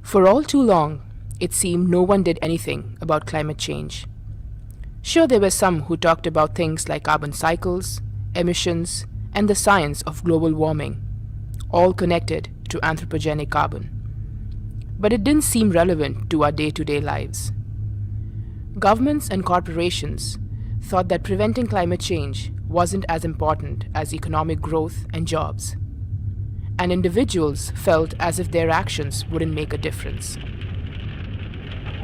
For all too long, it seemed no one did anything about climate change. Sure, there were some who talked about things like carbon cycles, emissions, and the science of global warming, all connected to anthropogenic carbon. But it didn't seem relevant to our day-to-day lives. Governments and corporations thought that preventing climate change wasn't as important as economic growth and jobs. And individuals felt as if their actions wouldn't make a difference.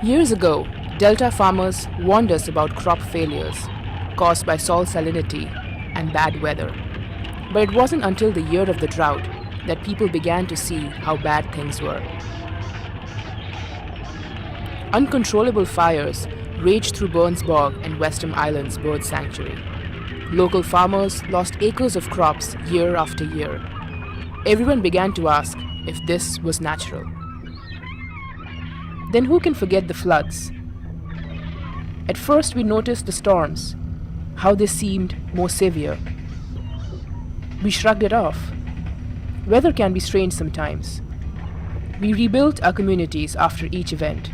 Years ago, Delta farmers warned us about crop failures caused by soil salinity and bad weather. But it wasn't until the year of the drought that people began to see how bad things were. Uncontrollable fires raged through Burns Bog and Western Islands Bird Sanctuary. Local farmers lost acres of crops year after year. Everyone began to ask if this was natural. Then who can forget the floods? At first we noticed the storms, how they seemed more severe. We shrugged it off. Weather can be strange sometimes. We rebuilt our communities after each event,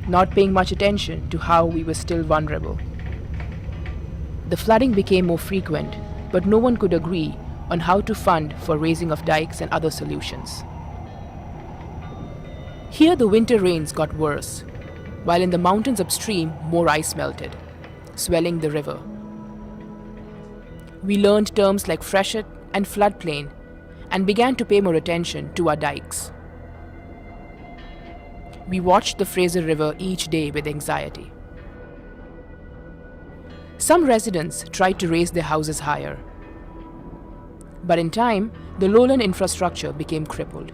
not paying much attention to how we were still vulnerable. The flooding became more frequent, but no one could agree on how to fund for raising of dikes and other solutions. Here the winter rains got worse, while in the mountains upstream more ice melted, swelling the river. We learned terms like freshet and floodplain and began to pay more attention to our dikes. We watched the Fraser River each day with anxiety. Some residents tried to raise their houses higher. But in time, the lowland infrastructure became crippled.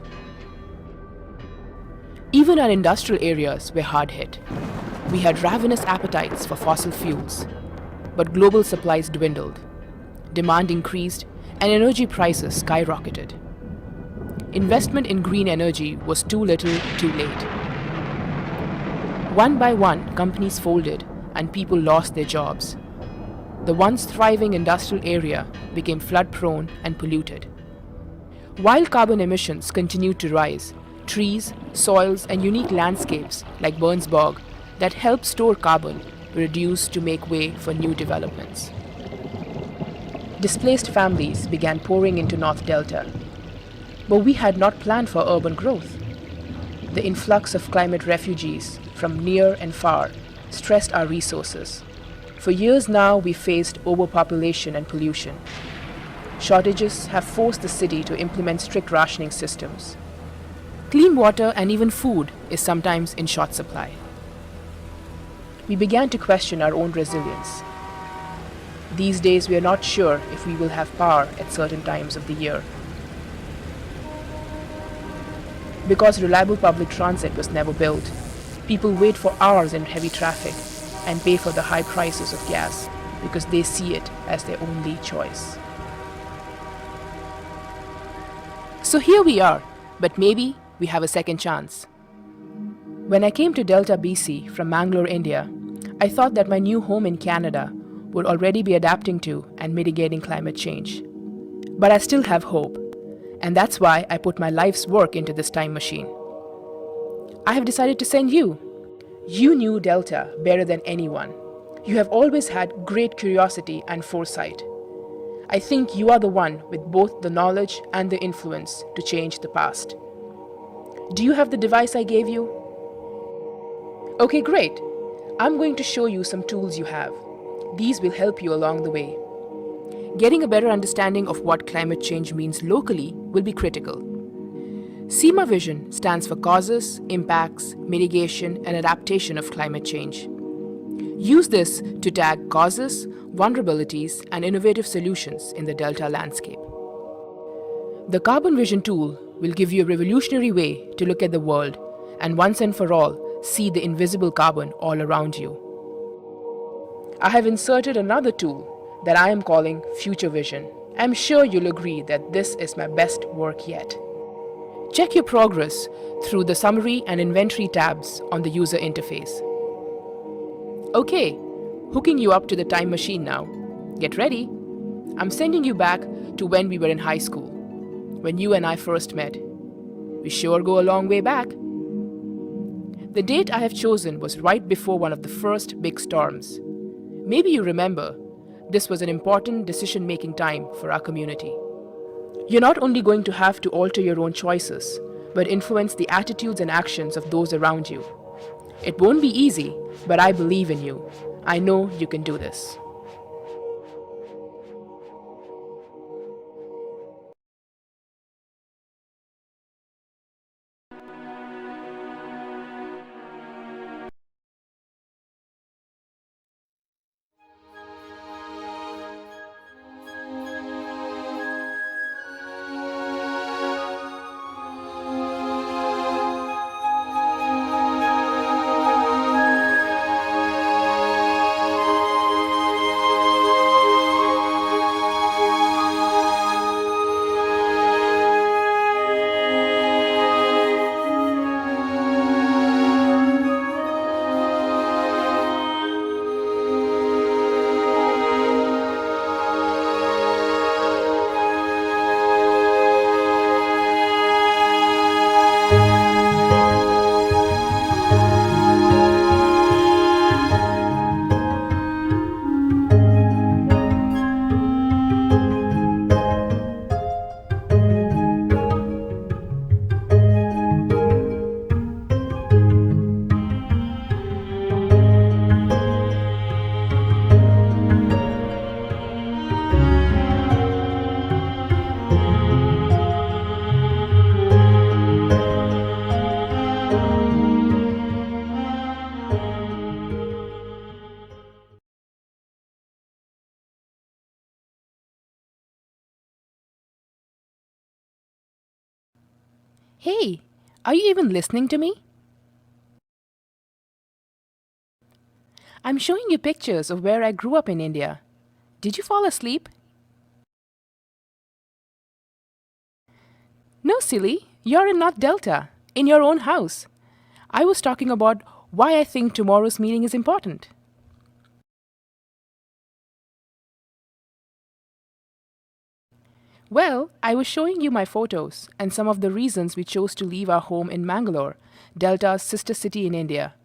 Even our industrial areas were hard hit. We had ravenous appetites for fossil fuels, but global supplies dwindled, demand increased, and energy prices skyrocketed. Investment in green energy was too little, too late. One by one, companies folded and people lost their jobs. The once thriving industrial area became flood-prone and polluted. While carbon emissions continued to rise, trees, soils, and unique landscapes like Burns Bog that help store carbon were reduced to make way for new developments. Displaced families began pouring into North Delta, but we had not planned for urban growth. The influx of climate refugees from near and far stressed our resources. For years now, we faced overpopulation and pollution. Shortages have forced the city to implement strict rationing systems. Clean water and even food is sometimes in short supply. We began to question our own resilience. These days, we are not sure if we will have power at certain times of the year. Because reliable public transit was never built, people wait for hours in heavy traffic and pay for the high prices of gas because they see it as their only choice. So here we are, but maybe we have a second chance. When I came to Delta, BC from Mangalore, India, I thought that my new home in Canada would already be adapting to and mitigating climate change. But I still have hope, and that's why I put my life's work into this time machine. I have decided to send you. You knew Delta better than anyone. You have always had great curiosity and foresight. I think you are the one with both the knowledge and the influence to change the past. Do you have the device I gave you? Okay, great. I'm going to show you some tools you have. These will help you along the way. Getting a better understanding of what climate change means locally will be critical. CIMA Vision stands for Causes, Impacts, Mitigation, and Adaptation of Climate Change. Use this to tag causes, vulnerabilities, and innovative solutions in the Delta landscape. The Carbon Vision tool will give you a revolutionary way to look at the world and once and for all see the invisible carbon all around you. I have inserted another tool that I am calling Future Vision. I'm sure you'll agree that this is my best work yet. Check your progress through the Summary and Inventory tabs on the user interface. Okay, hooking you up to the time machine now. Get ready. I'm sending you back to when we were in high school, when you and I first met. We sure go a long way back. The date I have chosen was right before one of the first big storms. Maybe you remember, this was an important decision-making time for our community. You're not only going to have to alter your own choices, but influence the attitudes and actions of those around you. It won't be easy, but I believe in you. I know you can do this. Hey, are you even listening to me? I'm showing you pictures of where I grew up in India. Did you fall asleep? No, silly. You're in North Delta, in your own house. I was talking about why I think tomorrow's meeting is important. Well, I was showing you my photos and some of the reasons we chose to leave our home in Mangalore, Delta's sister city in India.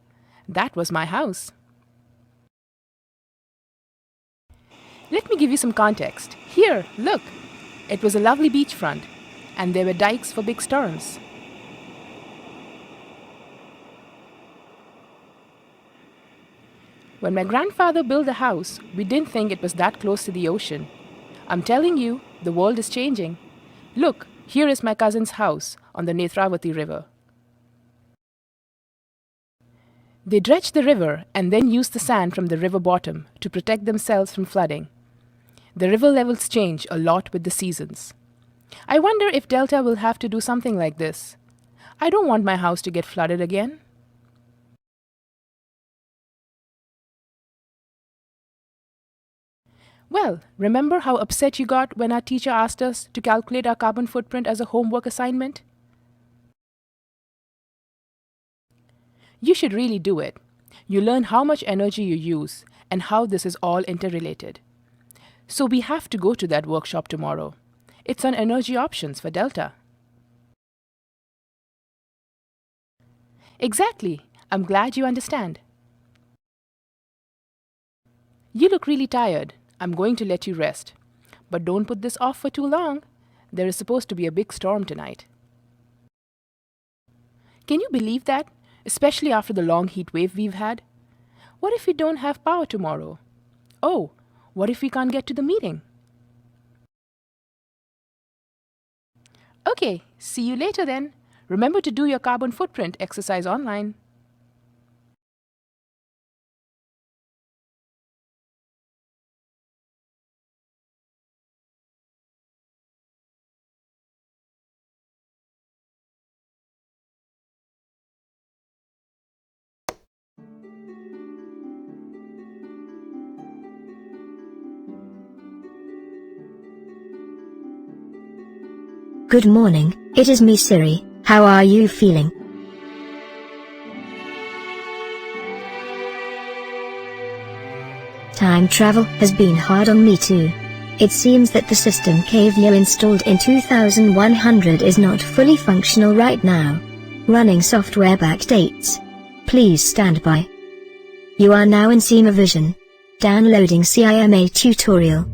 That was my house. Let me give you some context. Here, look. It was a lovely beachfront, and there were dikes for big storms. When my grandfather built the house, we didn't think it was that close to the ocean. I'm telling you, the world is changing. Look, here is my cousin's house on the Netravati River. They dredged the river and then used the sand from the river bottom to protect themselves from flooding. The river levels change a lot with the seasons. I wonder if Delta will have to do something like this. I don't want my house to get flooded again. Well, remember how upset you got when our teacher asked us to calculate our carbon footprint as a homework assignment? You should really do it. You learn how much energy you use and how this is all interrelated. So we have to go to that workshop tomorrow. It's on energy options for Delta. Exactly. I'm glad you understand. You look really tired. I'm going to let you rest. But don't put this off for too long. There is supposed to be a big storm tonight. Can you believe that? Especially after the long heat wave we've had? What if we don't have power tomorrow? Oh, what if we can't get to the meeting? Okay, see you later then. Remember to do your carbon footprint exercise online. Good morning, it is me Siri, how are you feeling? Time travel has been hard on me too. It seems that the system KVO installed in 2100 is not fully functional right now. Running software backdates. Please stand by. You are now in CimaVision. Downloading CIMA tutorial.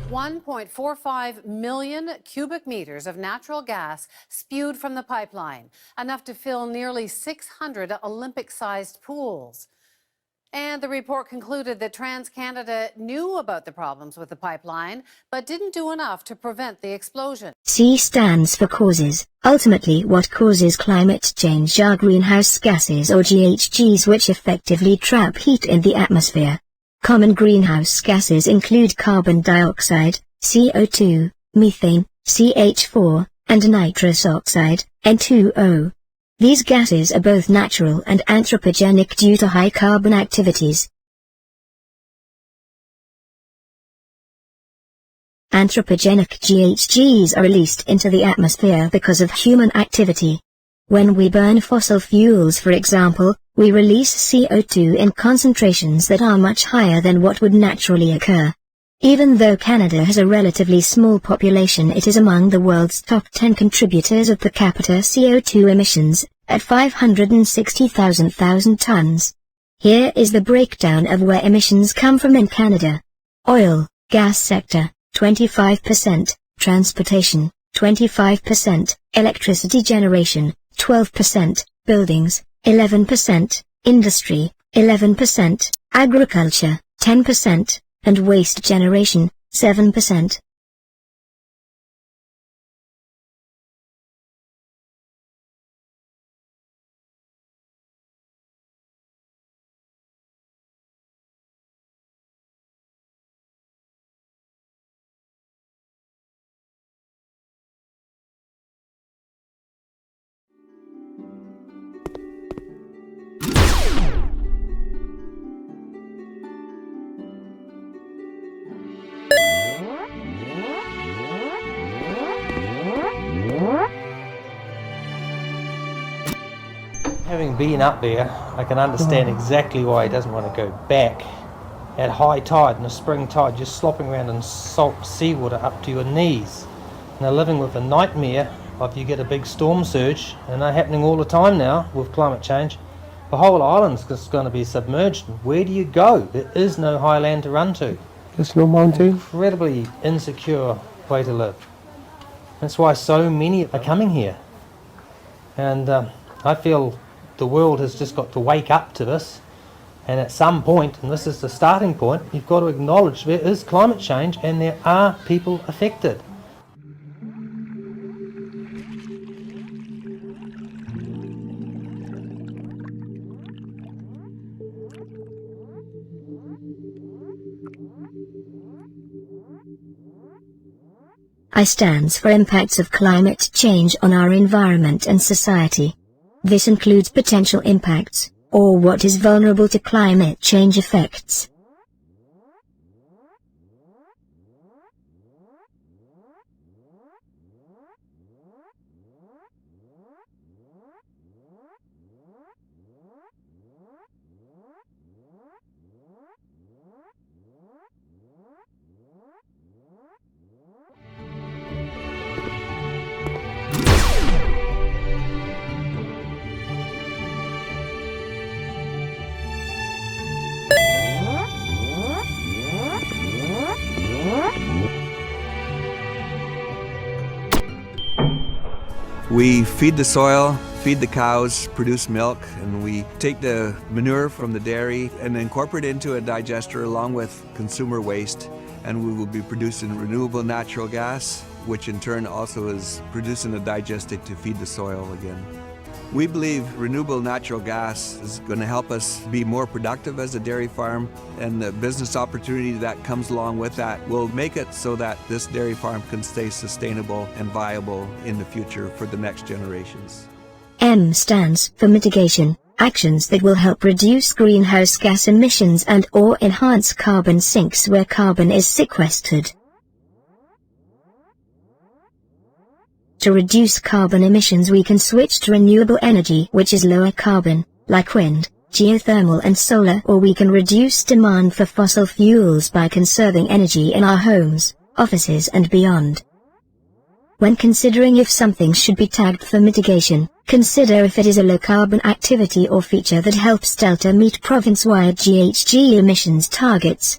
1.45 million cubic meters of natural gas spewed from the pipeline, enough to fill nearly 600 Olympic-sized pools. And the report concluded that TransCanada knew about the problems with the pipeline, but didn't do enough to prevent the explosion. C stands for causes. Ultimately, what causes climate change are greenhouse gases or GHGs, which effectively trap heat in the atmosphere. Common greenhouse gases include carbon dioxide, CO2, methane, CH4, and nitrous oxide, N2O. These gases are both natural and anthropogenic due to high carbon activities. Anthropogenic GHGs are released into the atmosphere because of human activity. When we burn fossil fuels, for example, we release CO2 in concentrations that are much higher than what would naturally occur. Even though Canada has a relatively small population, it is among the world's top 10 contributors of per capita CO2 emissions, at 560,000 tons. Here is the breakdown of where emissions come from in Canada. Oil, gas sector, 25%, transportation, 25%, electricity generation, 12%, buildings, 11%, industry, 11%, agriculture, 10%, and waste generation, 7%. Having been up there, I can understand exactly why he doesn't want to go back. At high tide and a spring tide, you're slopping around in salt seawater up to your knees. And they're living with the nightmare of you get a big storm surge, and they're happening all the time now with climate change. The whole island's just going to be submerged. Where do you go? There is no high land to run to. There's no mountain. Incredibly insecure way to live. That's why so many are coming here. And I feel the world has just got to wake up to this, and at some point, and this is the starting point, you've got to acknowledge there is climate change and there are people affected. I stands for impacts of climate change on our environment and society. This includes potential impacts, or what is vulnerable to climate change effects. We feed the soil, feed the cows, produce milk, and we take the manure from the dairy and incorporate it into a digester along with consumer waste, and we will be producing renewable natural gas, which in turn also is producing a digestate to feed the soil again. We believe renewable natural gas is going to help us be more productive as a dairy farm, and the business opportunity that comes along with that will make it so that this dairy farm can stay sustainable and viable in the future for the next generations. M stands for mitigation, actions that will help reduce greenhouse gas emissions and or enhance carbon sinks where carbon is sequestered. To reduce carbon emissions, we can switch to renewable energy which is lower carbon, like wind, geothermal and solar, or we can reduce demand for fossil fuels by conserving energy in our homes, offices and beyond. When considering if something should be tagged for mitigation, consider if it is a low-carbon activity or feature that helps Delta meet province-wide GHG emissions targets.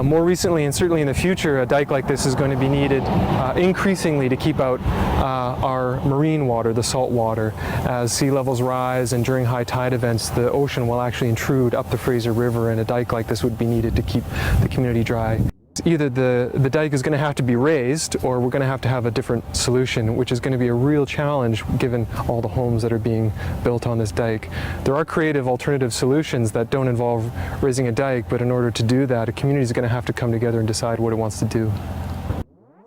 More recently, and certainly in the future, a dike like this is going to be needed increasingly to keep out our marine water, the salt water. As sea levels rise and during high tide events, the ocean will actually intrude up the Fraser River, and a dike like this would be needed to keep the community dry. Either the dike is going to have to be raised, or we're going to have a different solution, which is going to be a real challenge given all the homes that are being built on this dike. There are creative alternative solutions that don't involve raising a dike, but in order to do that, a community is going to have to come together and decide what it wants to do.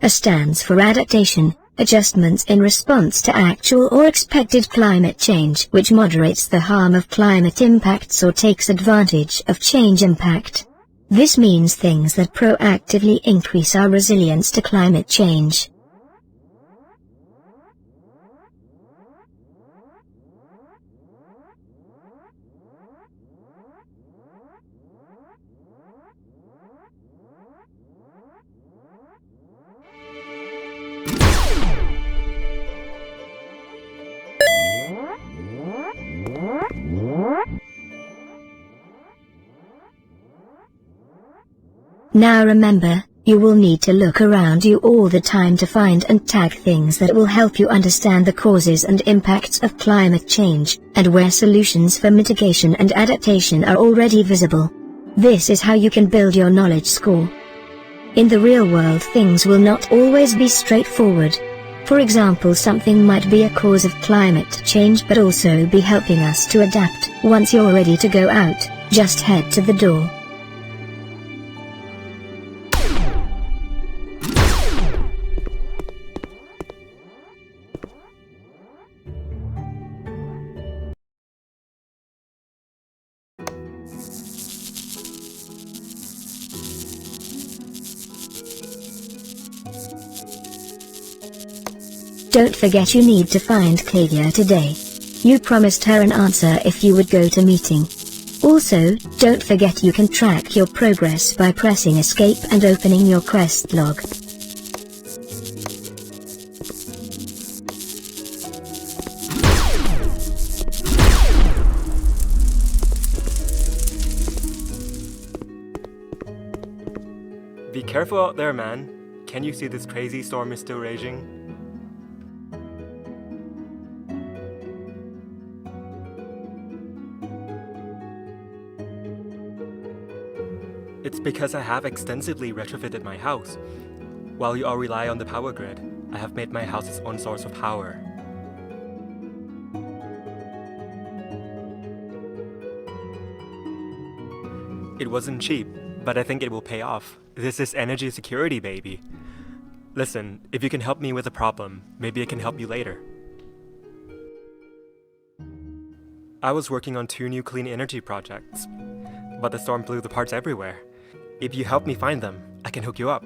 A stands for adaptation, adjustments in response to actual or expected climate change, which moderates the harm of climate impacts or takes advantage of change impact. This means things that proactively increase our resilience to climate change. Now remember, you will need to look around you all the time to find and tag things that will help you understand the causes and impacts of climate change, and where solutions for mitigation and adaptation are already visible. This is how you can build your knowledge score. In the real world, things will not always be straightforward. For example, something might be a cause of climate change but also be helping us to adapt. Once you're ready to go out, just head to the door. Don't forget you need to find Claudia today. You promised her an answer if you would go to meeting. Also, don't forget you can track your progress by pressing escape and opening your quest log. Be careful out there, man. Can you see this crazy storm is still raging? It's because I have extensively retrofitted my house. While you all rely on the power grid, I have made my house its own source of power. It wasn't cheap, but I think it will pay off. This is energy security, baby. Listen, if you can help me with a problem, maybe I can help you later. I was working on 2 new clean energy projects, but the storm blew the parts everywhere. If you help me find them, I can hook you up.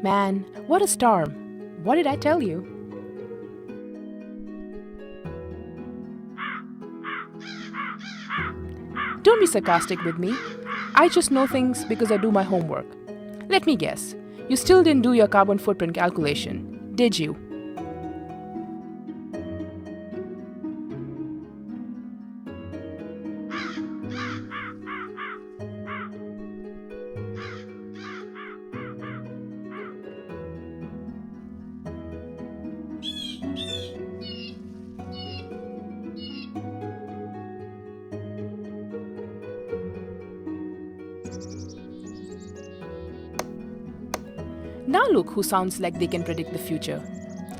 Man, what a storm. What did I tell you? Don't be sarcastic with me. I just know things because I do my homework. Let me guess. You still didn't do your carbon footprint calculation, did you? Now look who sounds like they can predict the future.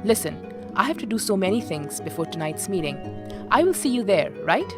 Listen, I have to do so many things before tonight's meeting. I will see you there, right?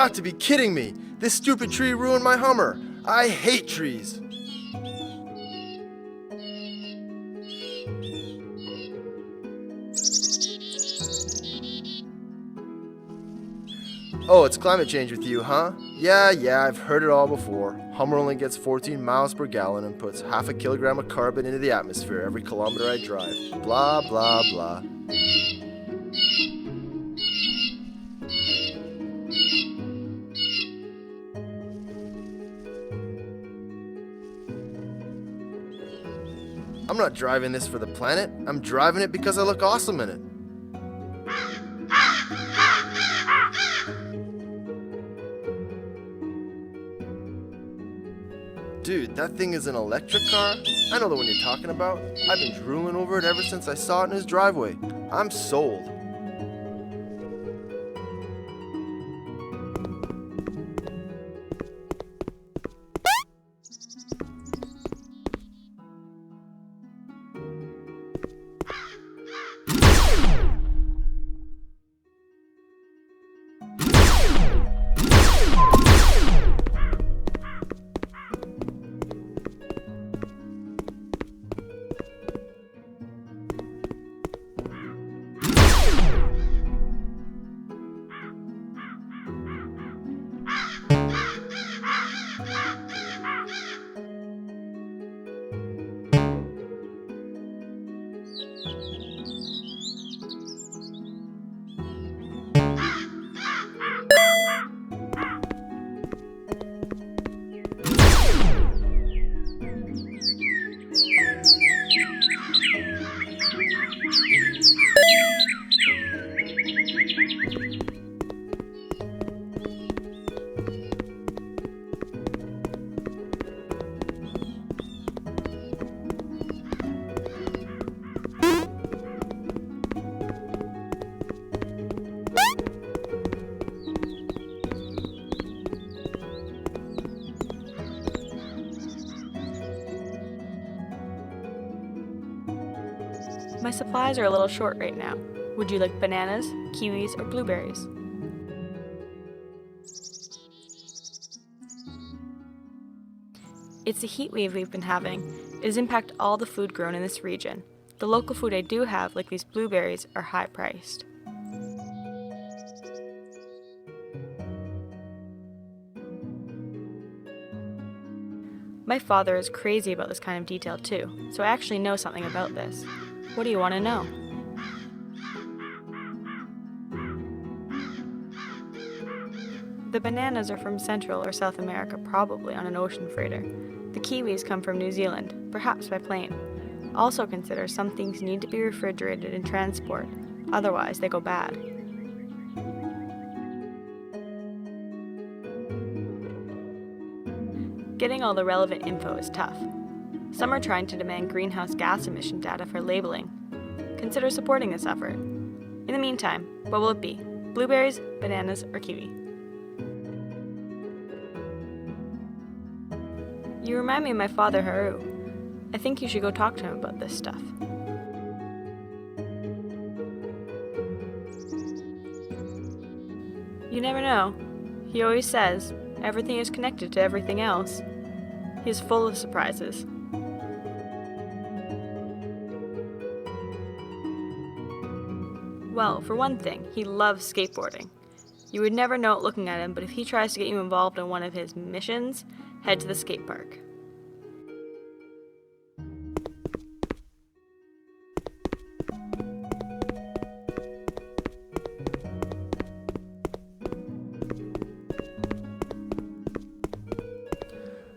got to be kidding me! This stupid tree ruined my Hummer! I hate trees! Oh, it's climate change with you, huh? Yeah, I've heard it all before. Hummer only gets 14 miles per gallon and puts half a kilogram of carbon into the atmosphere every kilometer I drive. Blah, blah, blah. I'm not driving this for the planet. I'm driving it because I look awesome in it. Dude, that thing is an electric car? I know the one you're talking about. I've been drooling over it ever since I saw it in his driveway. I'm sold. My supplies are a little short right now. Would you like bananas, kiwis, or blueberries? It's the heat wave we've been having. It has impacted all the food grown in this region. The local food I do have, like these blueberries, are high priced. My father is crazy about this kind of detail too, so I actually know something about this. What do you want to know? The bananas are from Central or South America, probably on an ocean freighter. The kiwis come from New Zealand, perhaps by plane. Also consider some things need to be refrigerated in transport, otherwise they go bad. Getting all the relevant info is tough. Some are trying to demand greenhouse gas emission data for labeling. Consider supporting this effort. In the meantime, what will it be? Blueberries, bananas, or kiwi? You remind me of my father, Haru. I think you should go talk to him about this stuff. You never know. He always says, everything is connected to everything else. He is full of surprises. Well, for one thing, he loves skateboarding. You would never know it looking at him, but if he tries to get you involved in one of his missions, head to the skate park.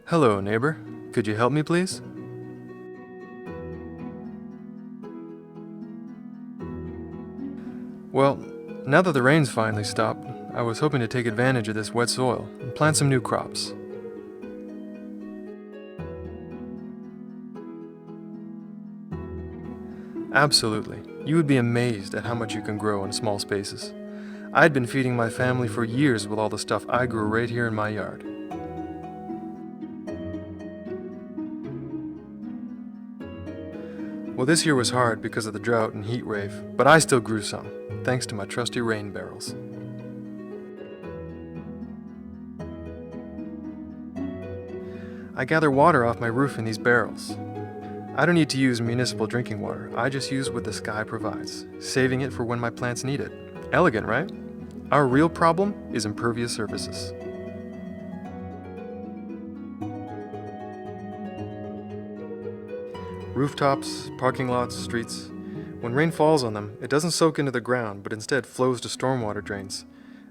Hello, neighbor. Could you help me, please? Well, now that the rain's finally stopped, I was hoping to take advantage of this wet soil and plant some new crops. Absolutely. You would be amazed at how much you can grow in small spaces. I'd been feeding my family for years with all the stuff I grew right here in my yard. Well, this year was hard because of the drought and heat wave, but I still grew some, thanks to my trusty rain barrels. I gather water off my roof in these barrels. I don't need to use municipal drinking water. I just use what the sky provides, saving it for when my plants need it. Elegant, right? Our real problem is impervious surfaces. Rooftops, parking lots, streets. When rain falls on them, it doesn't soak into the ground, but instead flows to stormwater drains,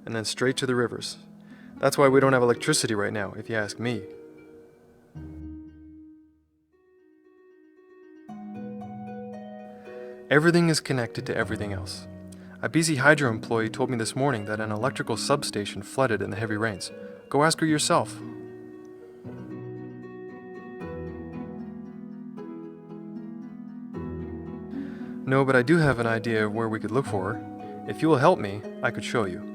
and then straight to the rivers. That's why we don't have electricity right now, if you ask me. Everything is connected to everything else. A BC Hydro employee told me this morning that an electrical substation flooded in the heavy rains. Go ask her yourself. No, but I do have an idea of where we could look for her. If you will help me, I could show you.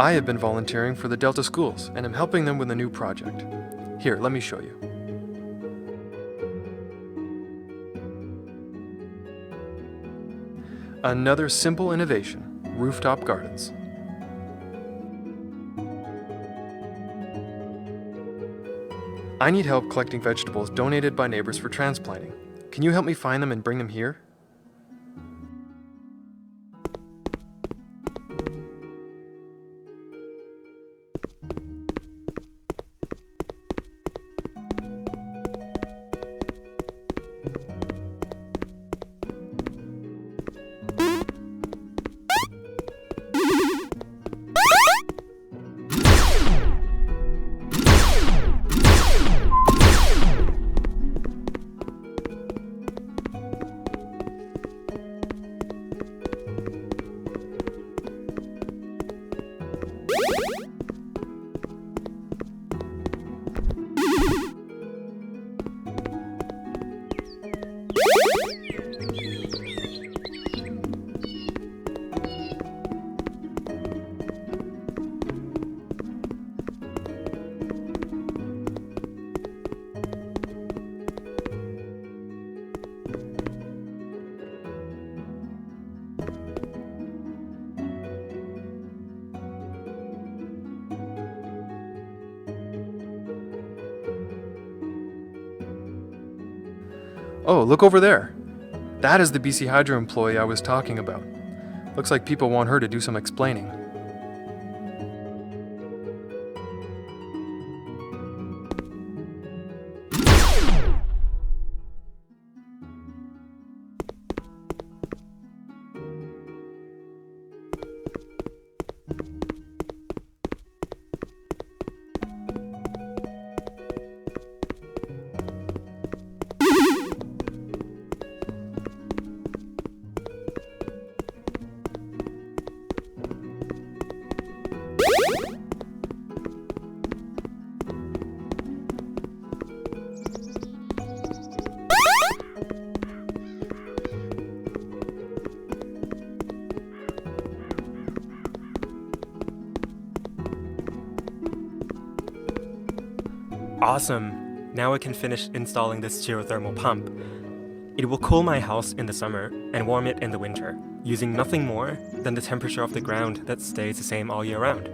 I have been volunteering for the Delta schools and am helping them with a new project. Here, let me show you. Another simple innovation, rooftop gardens. I need help collecting vegetables donated by neighbors for transplanting. Can you help me find them and bring them here? Oh, look over there. That is the BC Hydro employee I was talking about. Looks like people want her to do some explaining. Awesome! Now I can finish installing this geothermal pump. It will cool my house in the summer and warm it in the winter, using nothing more than the temperature of the ground that stays the same all year round.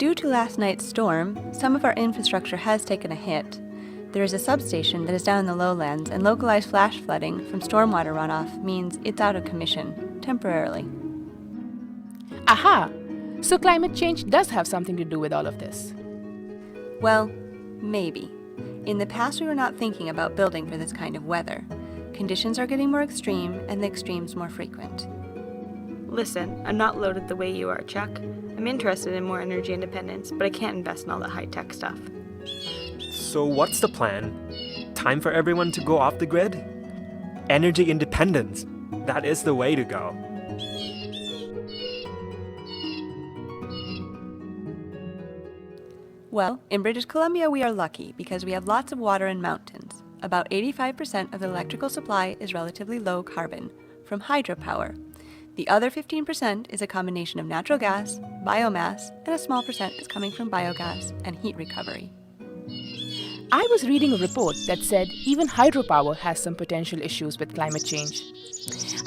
Due to last night's storm, some of our infrastructure has taken a hit. There is a substation that is down in the lowlands, and localized flash flooding from stormwater runoff means it's out of commission, temporarily. Aha! So climate change does have something to do with all of this. Well, maybe. In the past, we were not thinking about building for this kind of weather. Conditions are getting more extreme, and the extremes more frequent. Listen, I'm not loaded the way you are, Chuck. I'm interested in more energy independence, but I can't invest in all that high-tech stuff. So what's the plan? Time for everyone to go off the grid? Energy independence. That is the way to go. Well, in British Columbia we are lucky because we have lots of water and mountains. About 85% of the electrical supply is relatively low carbon, from hydropower. The other 15% is a combination of natural gas, biomass, and a small percent is coming from biogas and heat recovery. I was reading a report that said even hydropower has some potential issues with climate change.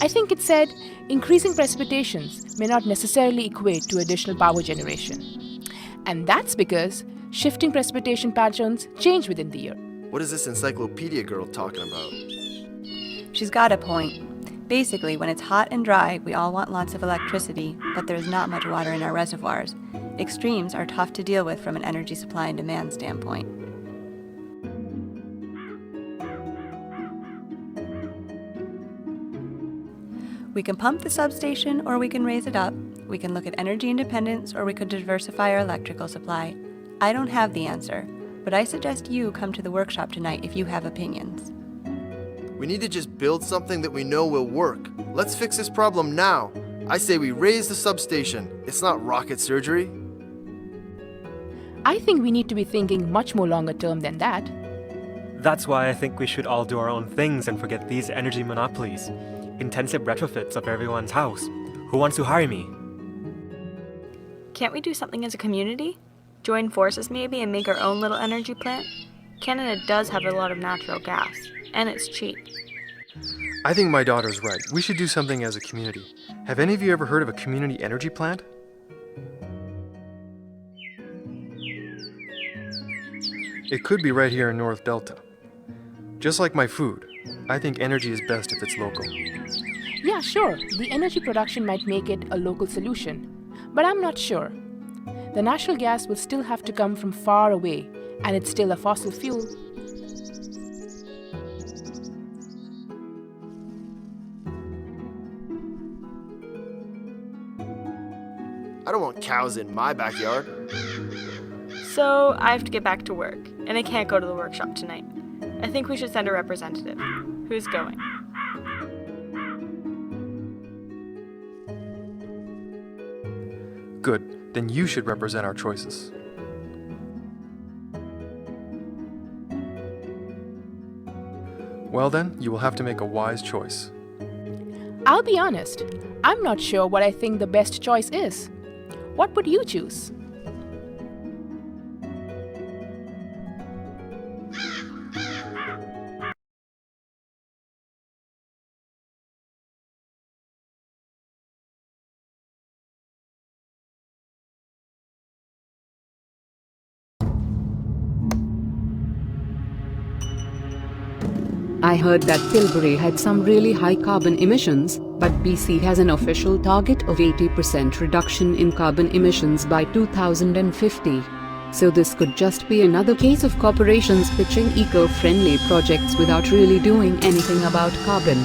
I think it said increasing precipitations may not necessarily equate to additional power generation. And that's because shifting precipitation patterns change within the year. What is this encyclopedia girl talking about? She's got a point. Basically, when it's hot and dry, we all want lots of electricity, but there's not much water in our reservoirs. Extremes are tough to deal with from an energy supply and demand standpoint. We can pump the substation or we can raise it up. We can look at energy independence or we could diversify our electrical supply. I don't have the answer, but I suggest you come to the workshop tonight if you have opinions. We need to just build something that we know will work. Let's fix this problem now. I say we raise the substation. It's not rocket surgery. I think we need to be thinking much more longer term than that. That's why I think we should all do our own things and forget these energy monopolies. Intensive retrofits of everyone's house. Who wants to hire me? Can't we do something as a community? Join forces maybe and make our own little energy plant? Canada does have a lot of natural gas, and it's cheap. I think my daughter's right. We should do something as a community. Have any of you ever heard of a community energy plant? It could be right here in North Delta. Just like my food, I think energy is best if it's local. Yeah, sure, the energy production might make it a local solution, but I'm not sure. The natural gas will still have to come from far away, and it's still a fossil fuel. I don't want cows in my backyard. So I have to get back to work, and I can't go to the workshop tonight. I think we should send a representative. Who's going? Good, then you should represent our choices. Well then, you will have to make a wise choice. I'll be honest, I'm not sure what I think the best choice is. What would you choose? I heard that Tilbury had some really high carbon emissions, but BC has an official target of 80% reduction in carbon emissions by 2050. So this could just be another case of corporations pitching eco-friendly projects without really doing anything about carbon.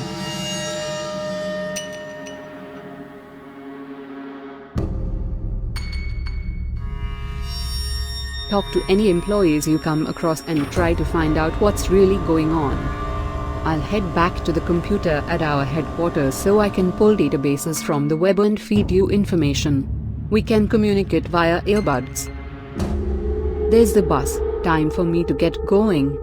Talk to any employees you come across and try to find out what's really going on. I'll head back to the computer at our headquarters so I can pull databases from the web and feed you information. We can communicate via earbuds. There's the bus. Time for me to get going.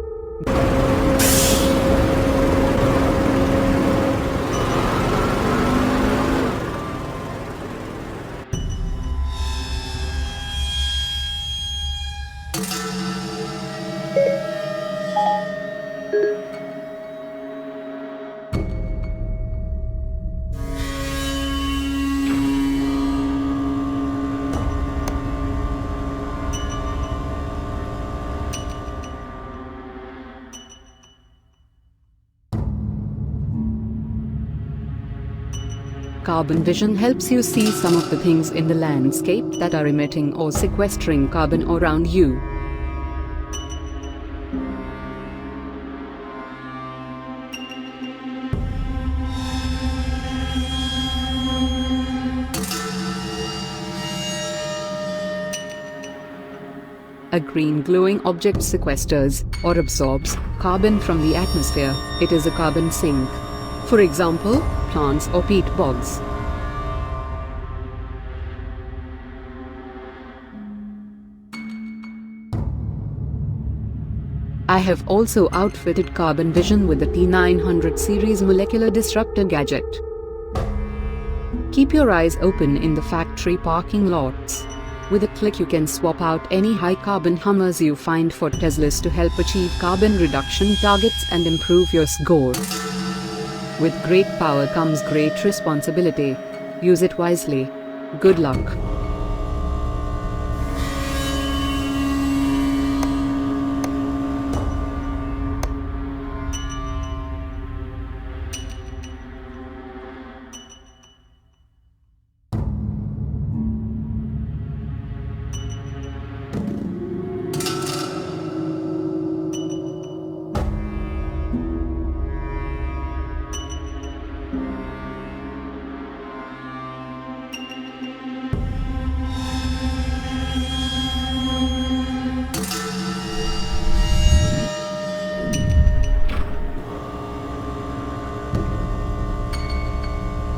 Carbon vision helps you see some of the things in the landscape that are emitting or sequestering carbon around you. A green glowing object sequesters or absorbs carbon from the atmosphere. It is a carbon sink. For example, plants or peat bogs. I have also outfitted Carbon Vision with the T900 series molecular disruptor gadget. Keep your eyes open in the factory parking lots. With a click you can swap out any high-carbon Hummers you find for Teslas to help achieve carbon reduction targets and improve your score. With great power comes great responsibility. Use it wisely. Good luck.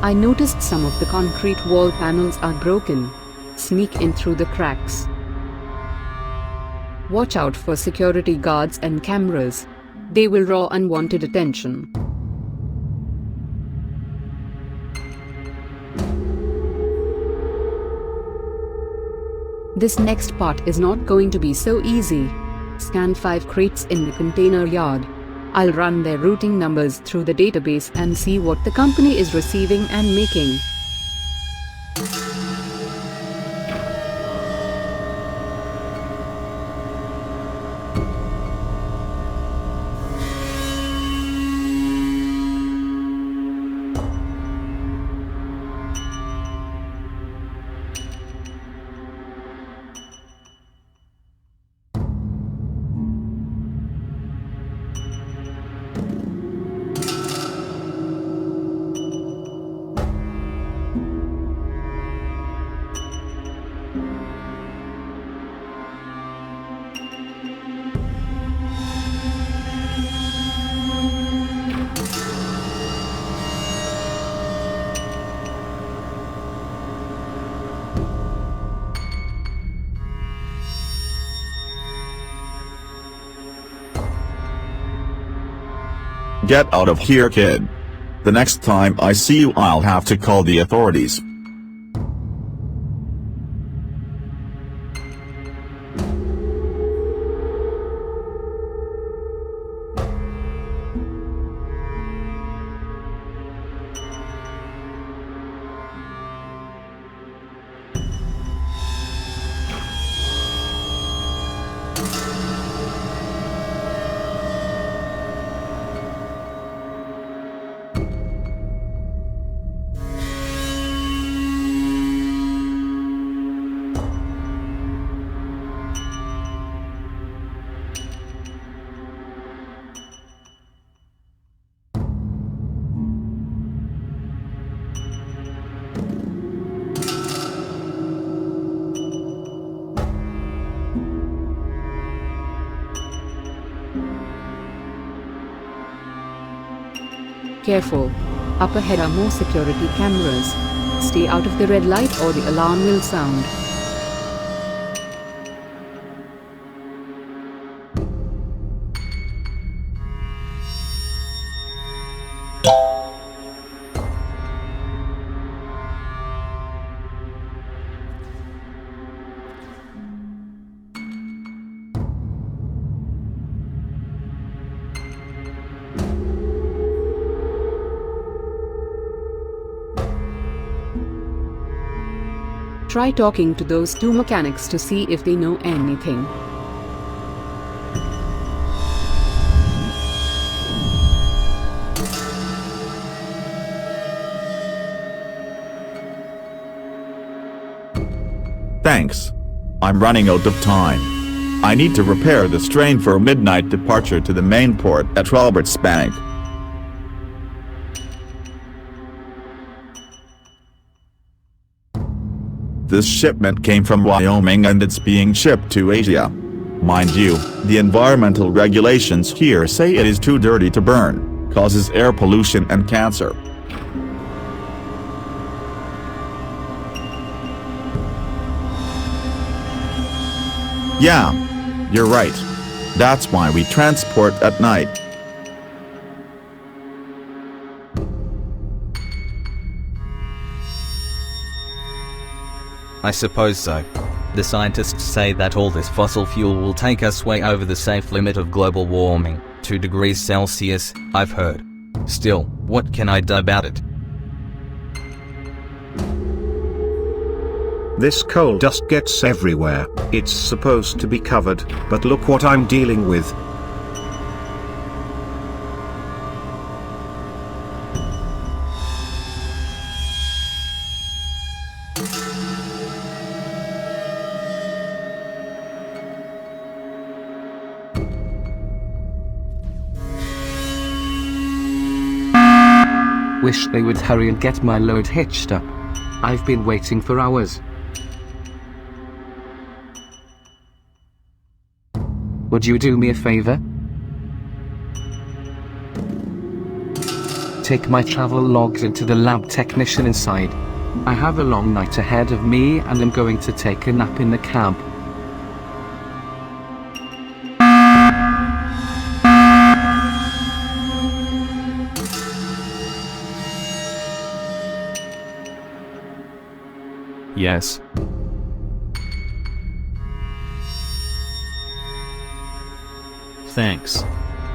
I noticed some of the concrete wall panels are broken. Sneak in through the cracks. Watch out for security guards and cameras. They will draw unwanted attention. This next part is not going to be so easy. Scan 5 crates in the container yard. I'll run their routing numbers through the database and see what the company is receiving and making. Get out of here, kid. The next time I see you I'll have to call the authorities. Careful. Up ahead are more security cameras. Stay out of the red light or the alarm will sound. Try talking to those two mechanics to see if they know anything. Thanks. I'm running out of time. I need to repair this train for a midnight departure to the main port at Roberts Bank. This shipment came from Wyoming and it's being shipped to Asia. Mind you, the environmental regulations here say it is too dirty to burn, causes air pollution and cancer. Yeah, you're right. That's why we transport at night. I suppose so. The scientists say that all this fossil fuel will take us way over the safe limit of global warming, 2 degrees Celsius, I've heard. Still, what can I do about it? This coal dust gets everywhere. It's supposed to be covered, but look what I'm dealing with. Wish they would hurry and get my load hitched up. I've been waiting for hours. Would you do me a favor? Take my travel logs into the lab technician inside. I have a long night ahead of me and I'm going to take a nap in the cab. Yes. Thanks.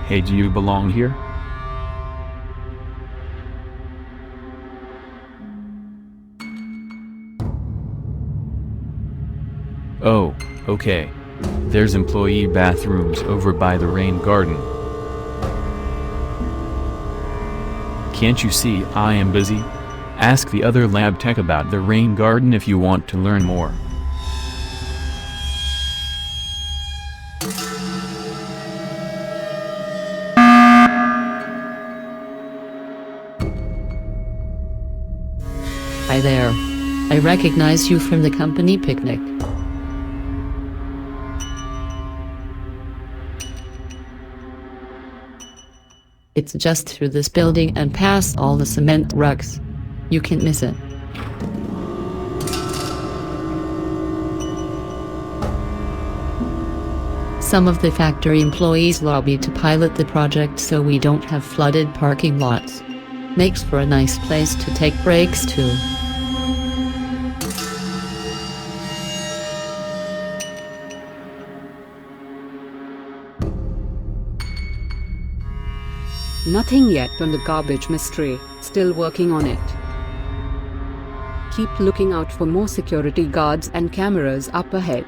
Hey, do you belong here? Oh, okay. There's employee bathrooms over by the rain garden. Can't you see I am busy? Ask the other lab tech about the rain garden if you want to learn more. Hi there. I recognize you from the company picnic. It's just through this building and past all the cement rugs. You can't miss it. Some of the factory employees lobbied to pilot the project so we don't have flooded parking lots. Makes for a nice place to take breaks too. Nothing yet on the garbage mystery, still working on it. Keep looking out for more security guards and cameras up ahead.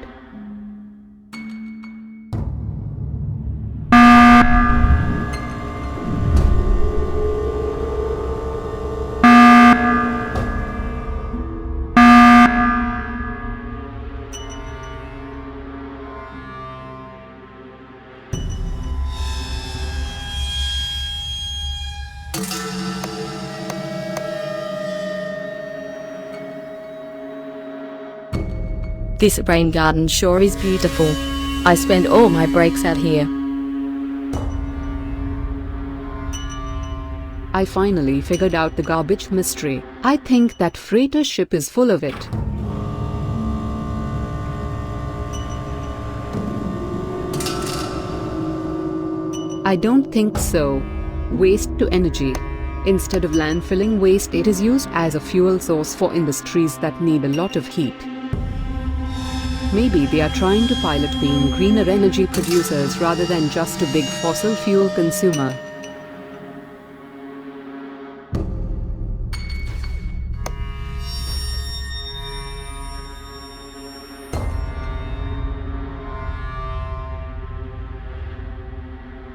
This rain garden sure is beautiful. I spend all my breaks out here. I finally figured out the garbage mystery. I think that freighter ship is full of it. I don't think so. Waste to energy. Instead of landfilling waste, it is used as a fuel source for industries that need a lot of heat. Maybe they are trying to pilot being greener energy producers rather than just a big fossil fuel consumer.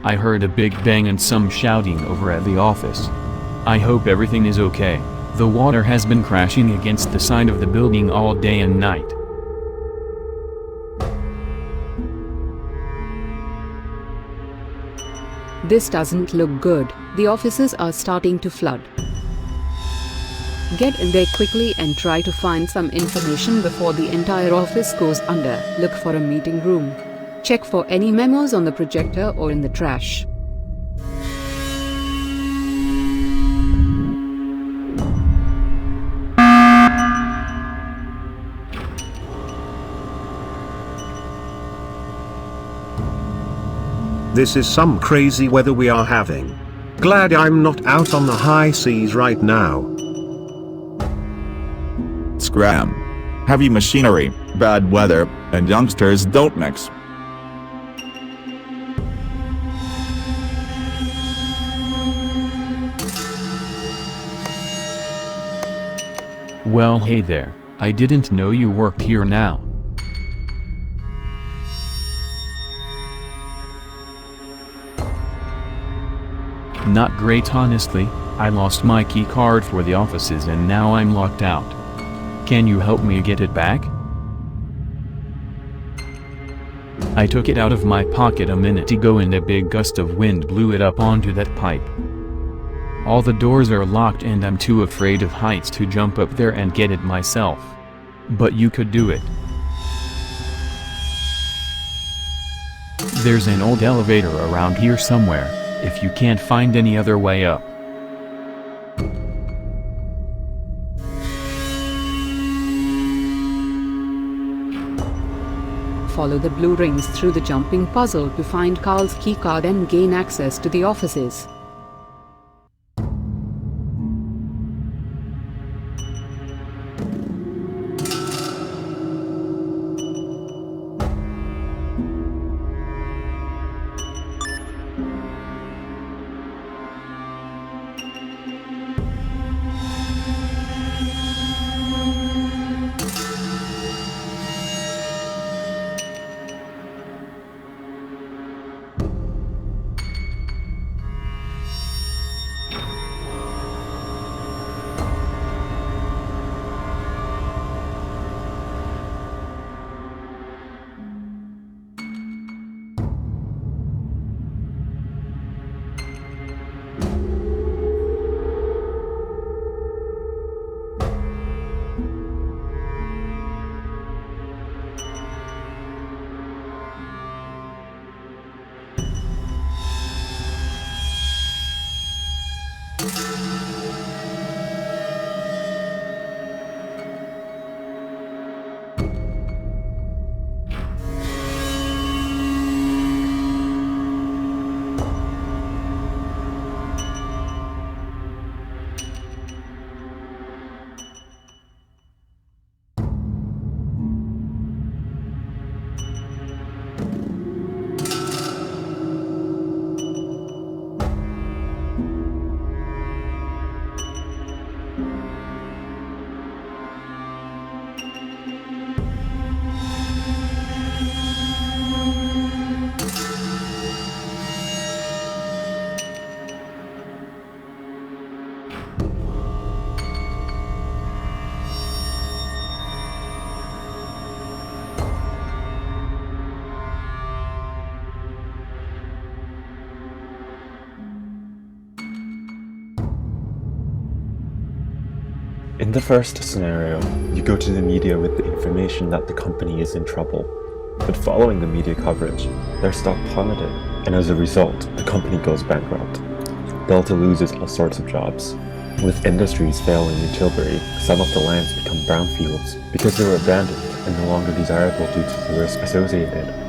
I heard a big bang and some shouting over at the office. I hope everything is okay. The water has been crashing against the side of the building all day and night. This doesn't look good. The offices are starting to flood. Get in there quickly and try to find some information before the entire office goes under. Look for a meeting room. Check for any memos on the projector or in the trash. This is some crazy weather we are having. Glad I'm not out on the high seas right now. Scram. Heavy machinery, bad weather, and youngsters don't mix. Well, hey there. I didn't know you worked here now. Not great, honestly. I lost my key card for the offices and now I'm locked out. Can you help me get it back? I took it out of my pocket a minute ago and a big gust of wind blew it up onto that pipe. All the doors are locked and I'm too afraid of heights to jump up there and get it myself. But you could do it. There's an old elevator around here somewhere, if you can't find any other way up. Follow the blue rings through the jumping puzzle to find Carl's keycard and gain access to the offices. In the first scenario, you go to the media with the information that the company is in trouble. But following the media coverage, their stock plummeted, and as a result, the company goes bankrupt. Delta loses all sorts of jobs. With industries failing in Tilbury, some of the lands become brownfields because they were abandoned and no longer desirable due to the risk associated.